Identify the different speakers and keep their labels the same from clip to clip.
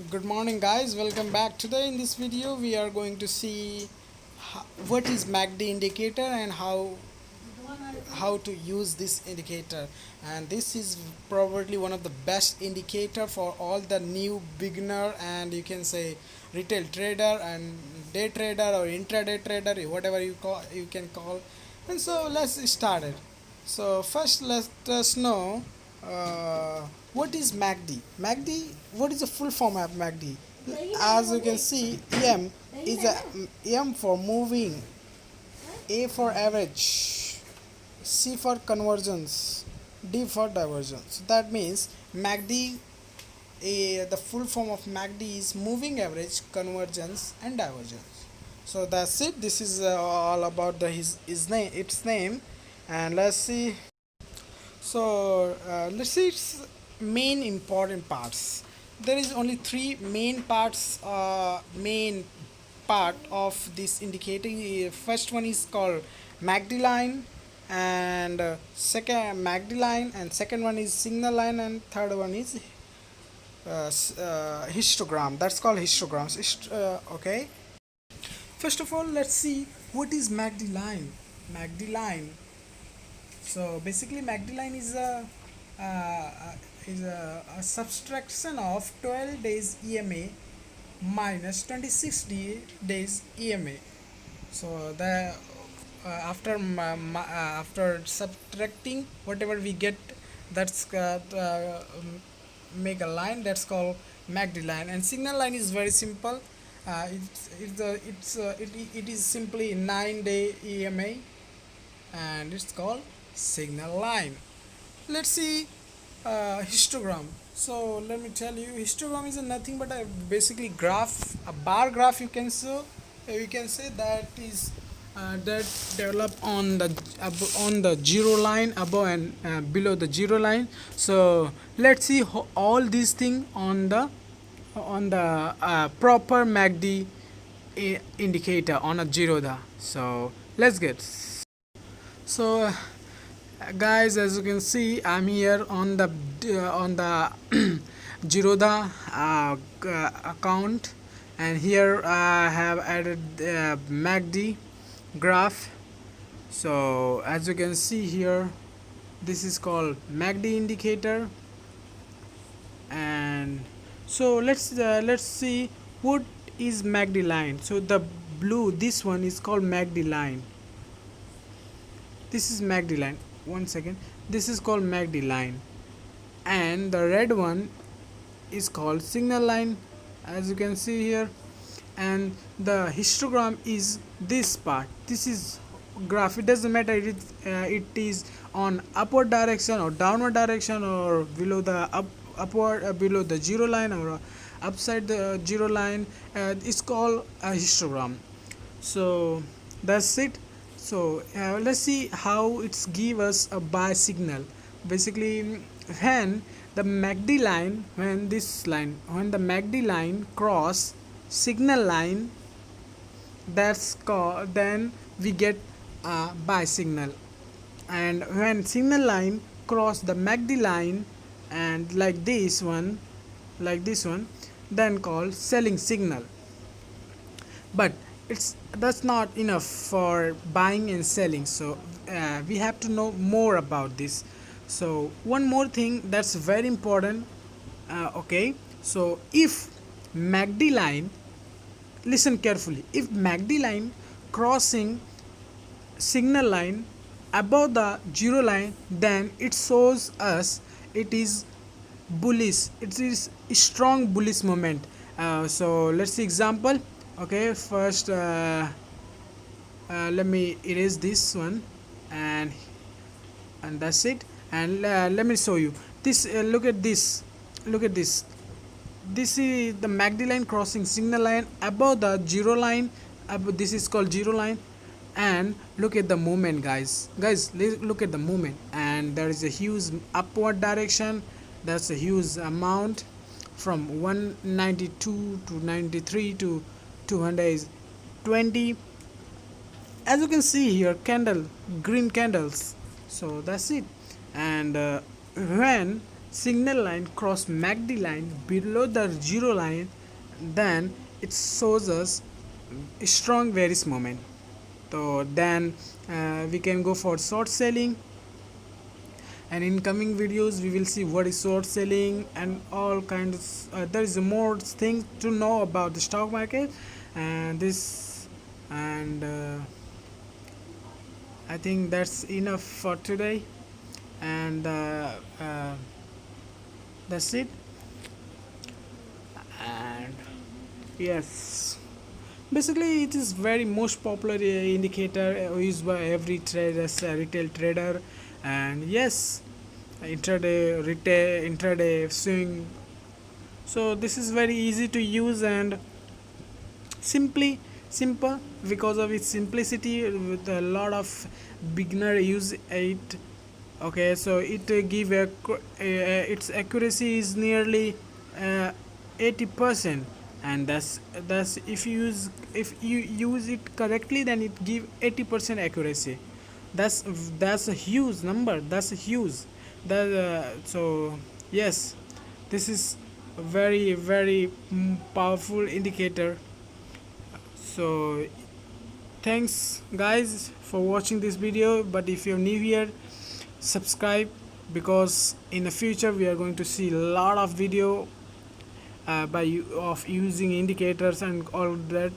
Speaker 1: Good morning, guys. Welcome back. Today in this video we are going to see what is MACD indicator and how to use this indicator. And this is probably one of the best indicator for all the new beginner and you can say retail trader and day trader or intraday trader, whatever you can call. And so let's start it. So first let us know what is MACD. MACD, what is the full form of MACD? As you can see, M for moving, A for average, C for convergence, D for divergence. That means MACD, the full form of MACD is moving average, convergence, and divergence. So that's it. This is all about his name, its name, and let's see. So let's see its main important parts. There is only three main parts. Main part of this indicator. First one is called MACD line, and second MACD line, and second one is signal line, and third one is histogram. That's called histograms. Okay. First of all, let's see what is MACD line. MACD line. So basically, MACD line is a subtraction of 12 days EMA minus 26 days EMA. So the after subtracting whatever we get, that's make a line that's called MACD line. And signal line is very simple. It is simply 9-day EMA, and it's called signal line. Let's see histogram. So let me tell you, histogram is nothing but a basically graph, a bar graph. You can say that is that develop on the zero line above and below the zero line. So let's see all these things on the proper MACD indicator on a zero da. So let's get. So guys, as you can see, I'm here on the Jiroda account, and here I have added MACD graph. So as you can see here, this is called MACD indicator. And so let's see what is MACD line. So the blue, this one is called MACD line. This is MACD line. One second. This is called MACD line, and the red one is called signal line, as you can see here. And the histogram is this part. This is graph. It doesn't matter it is on upward direction or downward direction, or below the upward below the zero line, or upside the zero line. It's called a histogram. So that's it. So let's see how it's give us a buy signal. Basically, when the MACD line, when the MACD line cross signal line, that's called, then we get a buy signal. And when signal line cross the MACD line, and like this one, then called selling signal. But that's not enough for buying and selling. So we have to know more about this. So one more thing that's very important. Okay, so if MACD line, listen carefully, if MACD line crossing signal line above the zero line, then it shows us it is bullish. It is strong bullish moment. So let's see example. Okay, first let me erase this one, and that's it. And let me show you this. Look at this. This is the MACD line crossing signal line above the zero line. This is called zero line. And look at the movement, guys. Look at the movement, and there is a huge upward direction. That's a huge amount, from 192 to 93 to 220. As you can see here, green candles. So that's it. And when signal line cross MACD line below the zero line, then it shows us strong bearish moment. So then we can go for short selling, and in coming videos we will see what is short selling and all kinds. There is more things to know about the stock market, and this and I think that's enough for today, and that's it. And yes, basically it is very most popular indicator used by every trader, retail trader. And yes, intraday swing. So this is very easy to use and simply simple because of its simplicity. With a lot of beginner use it. Okay, so it give its accuracy is nearly uh, 80%, and that's if you use it correctly, then it give 80% accuracy. that's that's a huge number, that's a huge that so yes, this is a very very powerful indicator. So thanks guys for watching this video, but if you're new here, subscribe, because in the future we are going to see a lot of video of using indicators and all that.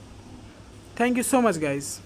Speaker 1: Thank you so much guys.